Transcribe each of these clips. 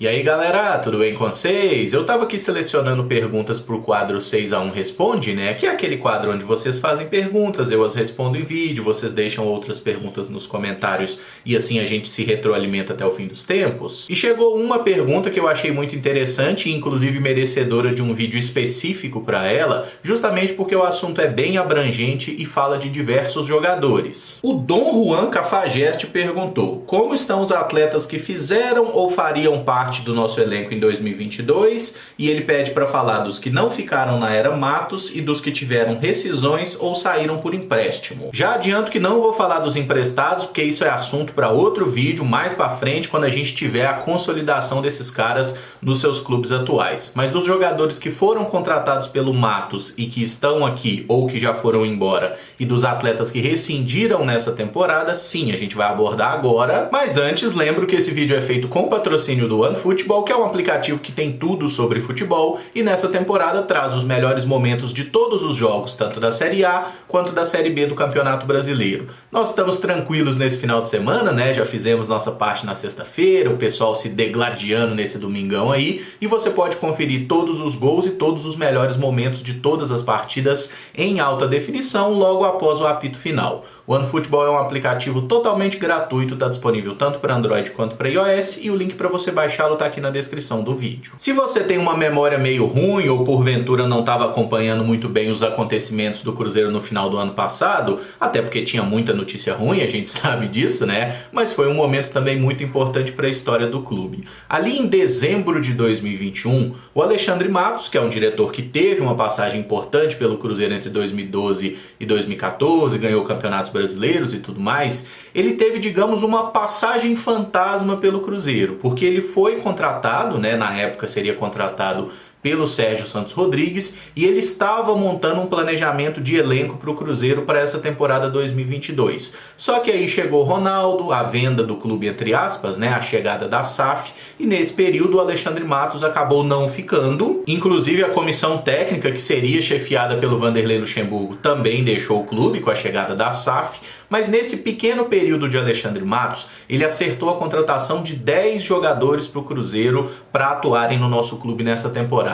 E aí galera, tudo bem com vocês? Eu tava aqui selecionando perguntas pro quadro 6x1 Responde, né? Que é aquele quadro onde vocês fazem perguntas, eu as respondo em vídeo, vocês deixam outras perguntas nos comentários e assim a gente se retroalimenta até o fim dos tempos. E chegou uma pergunta que eu achei muito interessante e inclusive merecedora de um vídeo específico para ela, justamente porque o assunto é bem abrangente e fala de diversos jogadores. O Dom Juan Cafajeste perguntou: como estão os atletas que fizeram ou fariam parte do nosso elenco em 2022, e ele pede para falar dos que não ficaram na era Matos e dos que tiveram rescisões ou saíram por empréstimo. Já adianto que não vou falar dos emprestados, porque isso é assunto para outro vídeo mais para frente, quando a gente tiver a consolidação desses caras nos seus clubes atuais. Mas dos jogadores que foram contratados pelo Matos e que estão aqui ou que já foram embora, e dos atletas que rescindiram nessa temporada, sim, a gente vai abordar agora. Mas antes, lembro que esse vídeo é feito com patrocínio do OneFootball, que é um aplicativo que tem tudo sobre futebol e nessa temporada traz os melhores momentos de todos os jogos, tanto da Série A quanto da Série B do Campeonato Brasileiro. Nós estamos tranquilos nesse final de semana, né? Já fizemos nossa parte na sexta-feira, o pessoal se degladiando nesse domingão aí, e você pode conferir todos os gols e todos os melhores momentos de todas as partidas em alta definição logo após o apito final. O OneFootball é um aplicativo totalmente gratuito, está disponível tanto para Android quanto para iOS e o link para você baixá-lo está aqui na descrição do vídeo. Se você tem uma memória meio ruim ou porventura não estava acompanhando muito bem os acontecimentos do Cruzeiro no final do ano passado, até porque tinha muita notícia ruim, a gente sabe disso, né? Mas foi um momento também muito importante para a história do clube. Ali em dezembro de 2021, o Alexandre Matos, que é um diretor que teve uma passagem importante pelo Cruzeiro entre 2012 e 2014, ganhou campeonatos brasileiros e tudo mais, ele teve, digamos, uma passagem fantasma pelo Cruzeiro, porque ele foi contratado, né, na época seria contratado pelo Sérgio Santos Rodrigues, e ele estava montando um planejamento de elenco para o Cruzeiro para essa temporada 2022. Só que aí chegou Ronaldo, a venda do clube entre aspas, né, a chegada da SAF, e nesse período o Alexandre Matos acabou não ficando. Inclusive a comissão técnica, que seria chefiada pelo Vanderlei Luxemburgo, também deixou o clube com a chegada da SAF, mas nesse pequeno período de Alexandre Matos, ele acertou a contratação de 10 jogadores para o Cruzeiro para atuarem no nosso clube nessa temporada.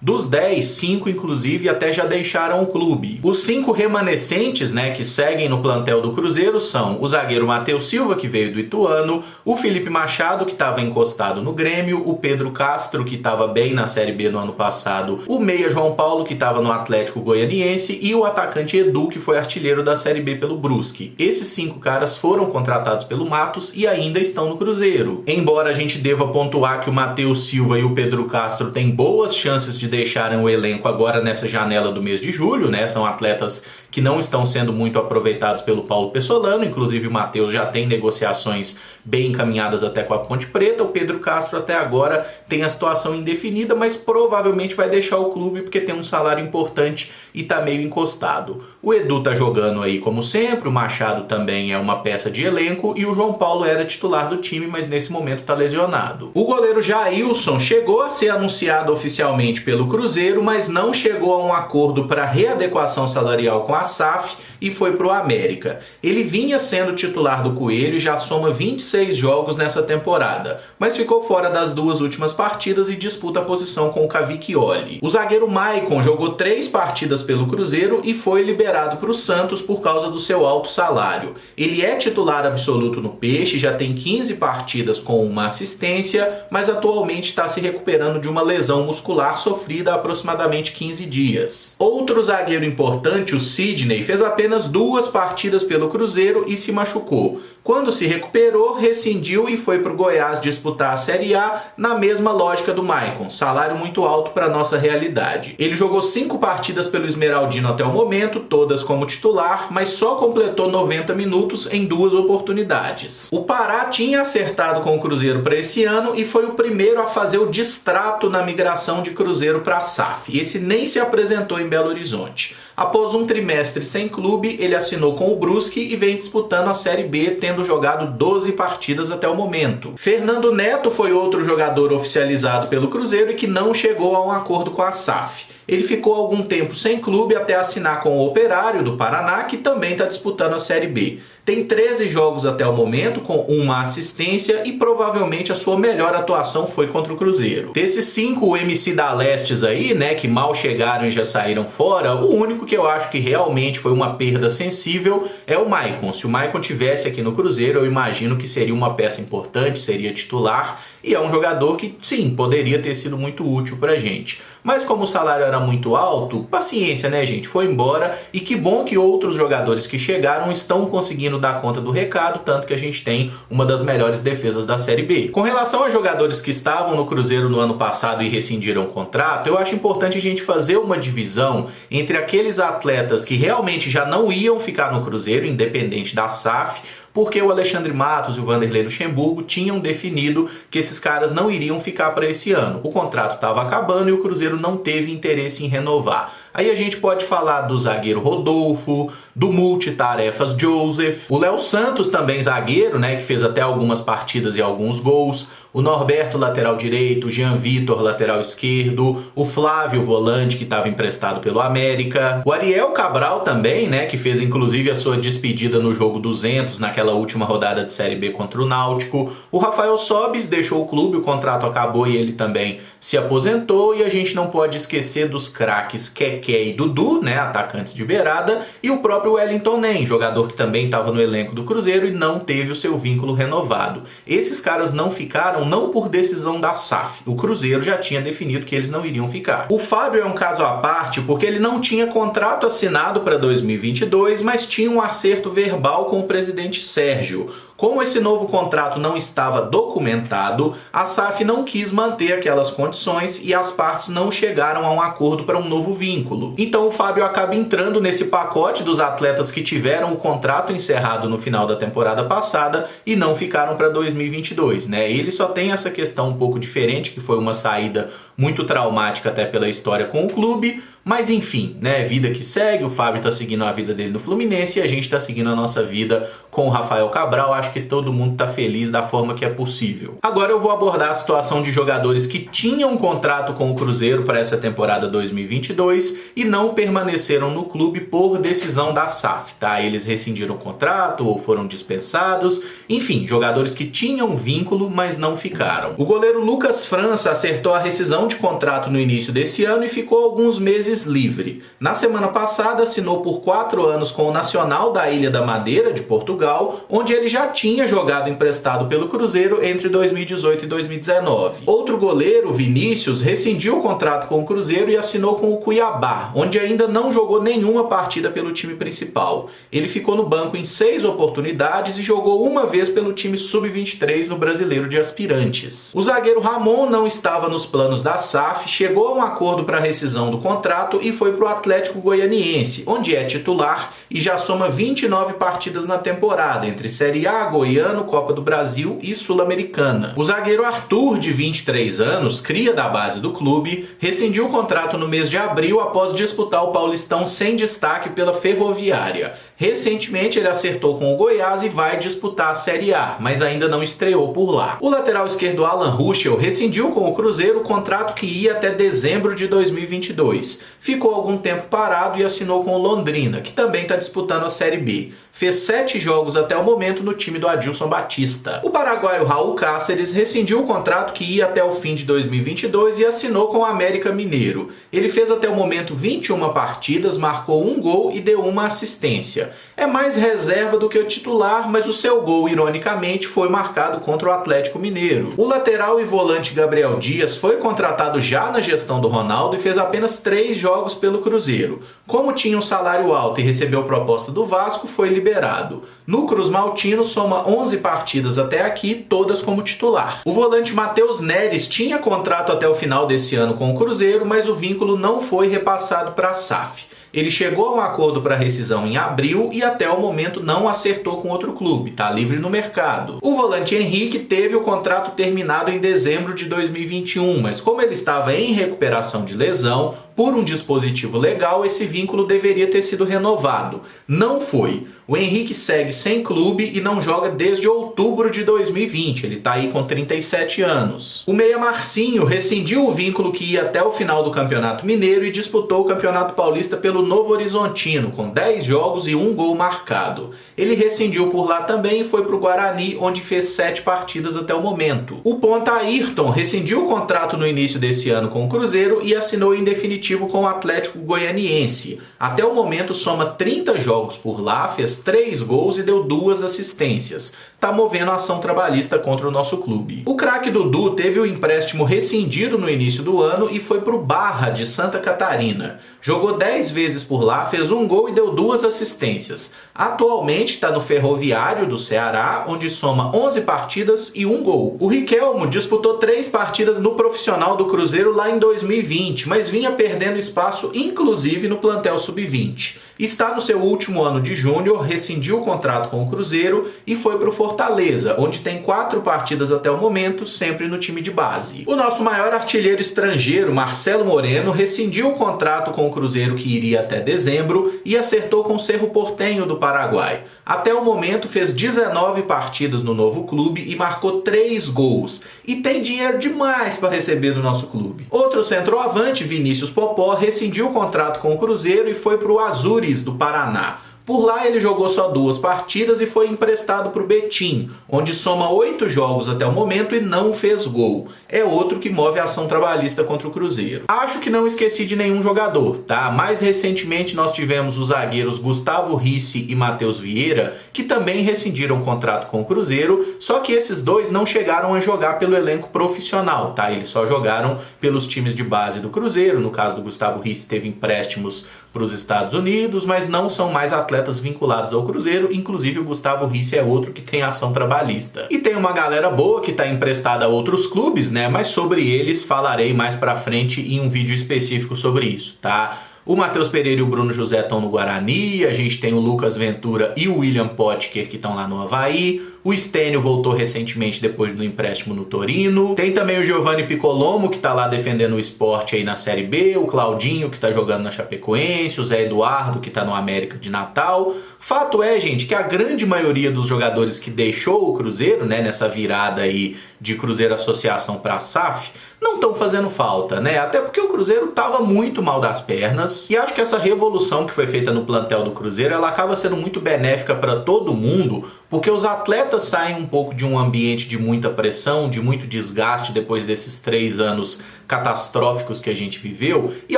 Dos 10, 5 inclusive até já deixaram o clube. Os 5 remanescentes, né, que seguem no plantel do Cruzeiro são o zagueiro Matheus Silva, que veio do Ituano, o Felipe Machado, que estava encostado no Grêmio, o Pedro Castro, que estava bem na Série B no ano passado, o meia João Paulo, que estava no Atlético Goianiense, e o atacante Edu, que foi artilheiro da Série B pelo Brusque. Esses 5 caras foram contratados pelo Matos e ainda estão no Cruzeiro. Embora a gente deva pontuar que o Matheus Silva e o Pedro Castro têm boas chances de deixarem o elenco agora nessa janela do mês de julho, né? São atletas que não estão sendo muito aproveitados pelo Paulo Pessolano, inclusive o Matheus já tem negociações bem encaminhadas até com a Ponte Preta, o Pedro Castro até agora tem a situação indefinida, mas provavelmente vai deixar o clube porque tem um salário importante e tá meio encostado. O Edu tá jogando aí como sempre, o Machado também é uma peça de elenco e o João Paulo era titular do time, mas nesse momento tá lesionado. O goleiro Jailson chegou a ser anunciado oficialmente pelo Cruzeiro, mas não chegou a um acordo para readequação salarial com a SAF e foi pro América. Ele vinha sendo titular do Coelho e já soma 26 jogos nessa temporada, mas ficou fora das 2 últimas partidas e disputa a posição com o Cavicchioli. O zagueiro Maicon jogou 3 partidas pelo Cruzeiro e foi liberado para o Santos por causa do seu alto salário. Ele é titular absoluto no Peixe, já tem 15 partidas com uma assistência, mas atualmente está se recuperando de uma lesão muscular sofrida há aproximadamente 15 dias. Outro zagueiro importante, o Sidney, fez apenas 2 partidas pelo Cruzeiro e se machucou. Quando se recuperou, rescindiu e foi para o Goiás disputar a Série A na mesma lógica do Maicon, salário muito alto para nossa realidade. Ele jogou 5 partidas pelo Esmeraldino até o momento, todas como titular, mas só completou 90 minutos em 2 oportunidades. O Pará tinha acertado com o Cruzeiro para esse ano e foi o primeiro a fazer o distrato na migração de Cruzeiro para a SAF. Esse nem se apresentou em Belo Horizonte. Após um trimestre sem clube, ele assinou com o Brusque e vem disputando a Série B, tendo jogado 12 partidas até o momento. Fernando Neto foi outro jogador oficializado pelo Cruzeiro e que não chegou a um acordo com a SAF. Ele ficou algum tempo sem clube até assinar com o Operário do Paraná, que também está disputando a Série B. Tem 13 jogos até o momento, com uma assistência, e provavelmente a sua melhor atuação foi contra o Cruzeiro. Desses 5 MC da Lestes aí, né, que mal chegaram e já saíram fora, o único que eu acho que realmente foi uma perda sensível é o Maicon. Se o Maicon tivesse aqui no Cruzeiro, eu imagino que seria uma peça importante, seria titular, e é um jogador que, sim, poderia ter sido muito útil pra gente. Mas como o salário era muito alto, paciência, né, gente? Foi embora, e que bom que outros jogadores que chegaram estão conseguindo dar conta do recado, tanto que a gente tem uma das melhores defesas da Série B. Com relação a jogadores que estavam no Cruzeiro no ano passado e rescindiram o contrato, eu acho importante a gente fazer uma divisão entre aqueles atletas que realmente já não iam ficar no Cruzeiro, independente da SAF, porque o Alexandre Matos e o Vanderlei Luxemburgo tinham definido que esses caras não iriam ficar para esse ano. O contrato estava acabando e o Cruzeiro não teve interesse em renovar. Aí a gente pode falar do zagueiro Rodolfo, do multitarefas Joseph, o Léo Santos também zagueiro, né, que fez até algumas partidas e alguns gols, o Norberto lateral direito, o Jean Vitor lateral esquerdo, o Flávio volante que estava emprestado pelo América, o Ariel Cabral também, né, que fez inclusive a sua despedida no jogo 200 naquela última rodada de Série B contra o Náutico, o Rafael Sobis deixou o clube, o contrato acabou e ele também se aposentou, e a gente não pode esquecer dos craques Keké e Dudu, né, atacantes de beirada, e o próprio Wellington Nem, jogador que também estava no elenco do Cruzeiro e não teve o seu vínculo renovado. Esses caras não ficaram não por decisão da SAF. O Cruzeiro já tinha definido que eles não iriam ficar. O Fábio é um caso à parte porque ele não tinha contrato assinado para 2022, mas tinha um acerto verbal com o presidente Sérgio. Como esse novo contrato não estava documentado, a SAF não quis manter aquelas condições e as partes não chegaram a um acordo para um novo vínculo. Então o Fábio acaba entrando nesse pacote dos atletas que tiveram o contrato encerrado no final da temporada passada e não ficaram para 2022, né? Ele só tem essa questão um pouco diferente, que foi uma saída muito traumática até pela história com o clube, mas enfim, né, vida que segue, o Fábio tá seguindo a vida dele no Fluminense e a gente tá seguindo a nossa vida com o Rafael Cabral. Acho que todo mundo tá feliz da forma que é possível. Agora eu vou abordar a situação de jogadores que tinham contrato com o Cruzeiro para essa temporada 2022 e não permaneceram no clube por decisão da SAF, tá? Eles rescindiram o contrato ou foram dispensados, enfim, jogadores que tinham vínculo, mas não ficaram. O goleiro Lucas França acertou a rescisão de contrato no início desse ano e ficou alguns meses livre. Na semana passada assinou por 4 anos com o Nacional da Ilha da Madeira, de Portugal, onde ele já tinha jogado emprestado pelo Cruzeiro entre 2018 e 2019. Outro goleiro, Vinícius, rescindiu o contrato com o Cruzeiro e assinou com o Cuiabá, onde ainda não jogou nenhuma partida pelo time principal. Ele ficou no banco em 6 oportunidades e jogou uma vez pelo time Sub-23 no Brasileiro de Aspirantes. O zagueiro Ramon não estava nos planos da SAF, chegou a um acordo para a rescisão do contrato e foi para o Atlético Goianiense, onde é titular e já soma 29 partidas na temporada, entre Série A, Goiano, Copa do Brasil e Sul-Americana. O zagueiro Arthur, de 23 anos, cria da base do clube, rescindiu o contrato no mês de abril após disputar o Paulistão sem destaque pela Ferroviária. Recentemente ele acertou com o Goiás e vai disputar a Série A, mas ainda não estreou por lá. O lateral esquerdo Alan Ruschel rescindiu com o Cruzeiro o contrato que ia até dezembro de 2022. Ficou algum tempo parado e assinou com o Londrina, que também está disputando a Série B. Fez 7 jogos até o momento no time do Adilson Batista. O paraguaio Raul Cáceres rescindiu o contrato que ia até o fim de 2022 e assinou com o América Mineiro. Ele fez até o momento 21 partidas, marcou 1 gol e deu 1 assistência. É mais reserva do que o titular, mas o seu gol, ironicamente, foi marcado contra o Atlético Mineiro. O lateral e volante Gabriel Dias foi contratado já na gestão do Ronaldo e fez apenas 3 jogos pelo Cruzeiro. Como tinha um salário alto e recebeu proposta do Vasco, foi liberado. No Cruz Maltino, soma 11 partidas até aqui, todas como titular. O volante Matheus Neres tinha contrato até o final desse ano com o Cruzeiro, mas o vínculo não foi repassado para a SAF. Ele chegou a um acordo para rescisão em abril e até o momento não acertou com outro clube, está livre no mercado. O volante Henrique teve o contrato terminado em dezembro de 2021, mas como ele estava em recuperação de lesão, por um dispositivo legal, esse vínculo deveria ter sido renovado. Não foi. O Henrique segue sem clube e não joga desde outubro de 2020. Ele tá aí com 37 anos. O meia Marcinho rescindiu o vínculo que ia até o final do Campeonato Mineiro e disputou o Campeonato Paulista pelo Novo Horizontino, com 10 jogos e 1 gol marcado. Ele rescindiu por lá também e foi pro Guarani, onde fez 7 partidas até o momento. O ponta Ayrton rescindiu o contrato no início desse ano com o Cruzeiro e assinou em definitivo com o Atlético Goianiense. Até o momento soma 30 jogos por lá, fez 3 gols e deu 2 assistências. Tá movendo a ação trabalhista contra o nosso clube. O craque Dudu teve o empréstimo rescindido no início do ano e foi pro Barra de Santa Catarina. Jogou 10 vezes por lá, fez 1 gol e deu 2 assistências. Atualmente está no Ferroviário do Ceará, onde soma 11 partidas e 1 gol. O Riquelmo disputou 3 partidas no profissional do Cruzeiro lá em 2020, mas vinha perdendo espaço inclusive no plantel sub-20. Está no seu último ano de júnior, rescindiu o contrato com o Cruzeiro e foi para o Fortaleza, onde tem 4 partidas até o momento, sempre no time de base. O nosso maior artilheiro estrangeiro, Marcelo Moreno, rescindiu o contrato com o Cruzeiro que iria até dezembro e acertou com o Cerro Porteño do Paraguai. Até o momento fez 19 partidas no novo clube e marcou 3 gols. E tem dinheiro demais para receber do nosso clube. Outro centroavante, Vinícius Popó, rescindiu o contrato com o Cruzeiro e foi para o Azures do Paraná. Por lá ele jogou só 2 partidas e foi emprestado para o Betim, onde soma 8 jogos até o momento e não fez gol. É outro que move a ação trabalhista contra o Cruzeiro. Acho que não esqueci de nenhum jogador, tá? Mais recentemente nós tivemos os zagueiros Gustavo Ricci e Matheus Vieira, que também rescindiram o contrato com o Cruzeiro, só que esses dois não chegaram a jogar pelo elenco profissional, tá? Eles só jogaram pelos times de base do Cruzeiro. No caso do Gustavo Ricci teve empréstimos para os Estados Unidos, mas não são mais atletas vinculados ao Cruzeiro. Inclusive o Gustavo Ricci é outro que tem ação trabalhista. E tem uma galera boa que está emprestada a outros clubes, né? Mas sobre eles falarei mais pra frente em um vídeo específico sobre isso, tá? O Matheus Pereira e o Bruno José estão no Guarani, a gente tem o Lucas Ventura e o William Potker que estão lá no Avaí, o Stênio voltou recentemente depois do empréstimo no Torino, tem também o Giovanni Piccolomo que está lá defendendo o Sport aí na Série B, o Claudinho que está jogando na Chapecoense, o Zé Eduardo que está no América de Natal. Fato é, gente, que a grande maioria dos jogadores que deixou o Cruzeiro, né, nessa virada aí de Cruzeiro Associação para a SAF, não estão fazendo falta, né? Até porque o Cruzeiro estava muito mal das pernas e acho que essa revolução que foi feita no plantel do Cruzeiro, ela acaba sendo muito benéfica para todo mundo, porque os atletas saem um pouco de um ambiente de muita pressão, de muito desgaste depois desses 3 anos catastróficos que a gente viveu, e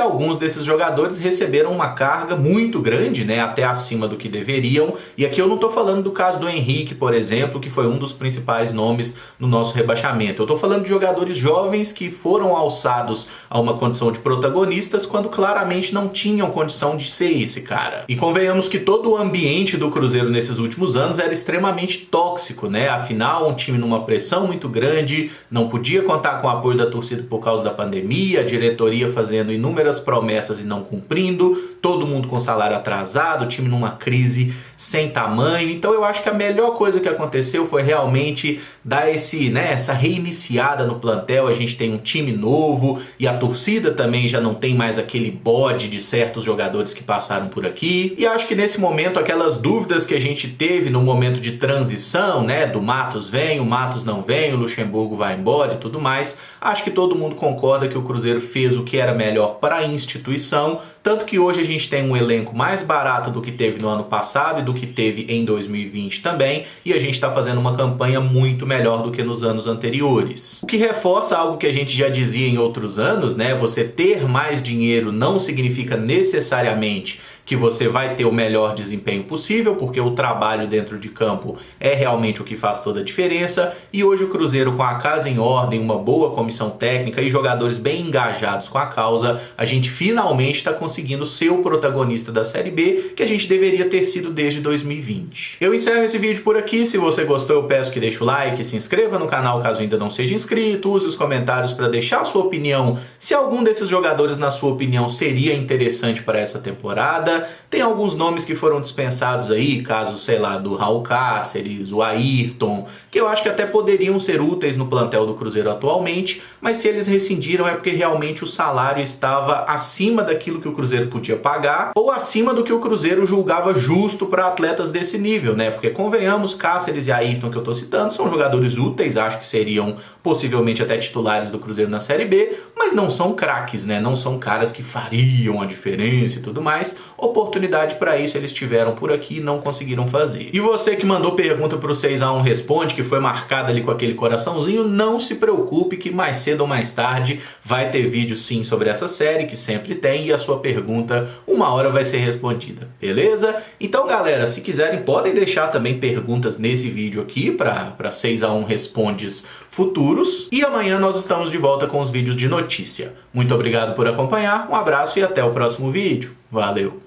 alguns desses jogadores receberam uma carga muito grande, né, até acima do que deveriam. E aqui eu não estou falando do caso do Henrique, por exemplo, que foi um dos principais nomes no nosso rebaixamento. Eu estou falando de jogadores jovens que foram alçados a uma condição de protagonistas quando claramente não tinham condição de ser esse cara. E convenhamos que todo o ambiente do Cruzeiro nesses últimos anos era extremamente tóxico, né? Afinal, um time numa pressão muito grande, não podia contar com o apoio da torcida por causa da pandemia, a diretoria fazendo inúmeras promessas e não cumprindo, todo mundo com salário atrasado, o time numa crise sem tamanho. Então eu acho que a melhor coisa que aconteceu foi realmente dar essa reiniciada no plantel. A gente tem um time novo e a torcida também já não tem mais aquele bode de certos jogadores que passaram por aqui. E acho que nesse momento aquelas dúvidas que a gente teve no momento de transição, né, do Matos vem, o Matos não vem, o Luxemburgo vai embora e tudo mais, acho que todo mundo concorda que o Cruzeiro fez o que era melhor para a instituição, tanto que hoje a gente tem um elenco mais barato do que teve no ano passado e do que teve em 2020 também, e a gente está fazendo uma campanha muito melhor do que nos anos anteriores. O que reforça algo que a gente já dizia em outros anos, né? Você ter mais dinheiro não significa necessariamente que você vai ter o melhor desempenho possível, porque o trabalho dentro de campo é realmente o que faz toda a diferença. E hoje o Cruzeiro, com a casa em ordem, uma boa comissão técnica e jogadores bem engajados com a causa, a gente finalmente está conseguindo ser o protagonista da Série B, que a gente deveria ter sido desde 2020. Eu encerro esse vídeo por aqui. Se você gostou, eu peço que deixe o like, se inscreva no canal caso ainda não seja inscrito, use os comentários para deixar a sua opinião, se algum desses jogadores, na sua opinião, seria interessante para essa temporada. temporada. Tem alguns nomes que foram dispensados aí, caso, sei lá, do Raul Cáceres, o Ayrton, que eu acho que até poderiam ser úteis no plantel do Cruzeiro atualmente, mas se eles rescindiram é porque realmente o salário estava acima daquilo que o Cruzeiro podia pagar, ou acima do que o Cruzeiro julgava justo para atletas desse nível, né? Porque convenhamos, Cáceres e Ayrton que eu tô citando são jogadores úteis, acho que seriam possivelmente até titulares do Cruzeiro na Série B, mas não são craques, né? Não são caras que fariam a diferença e tudo mais. Oportunidade para isso eles tiveram por aqui e não conseguiram fazer. E você que mandou pergunta pro 6x1 Responde, que foi marcada ali com aquele coraçãozinho, não se preocupe que mais cedo ou mais tarde vai ter vídeo sim sobre essa série, que sempre tem, e a sua pergunta uma hora vai ser respondida, beleza? Então galera, se quiserem podem deixar também perguntas nesse vídeo aqui para 6x1 Respondes futuros, e amanhã nós estamos de volta com os vídeos de notícia. Muito obrigado por acompanhar, um abraço e até o próximo vídeo. Valeu!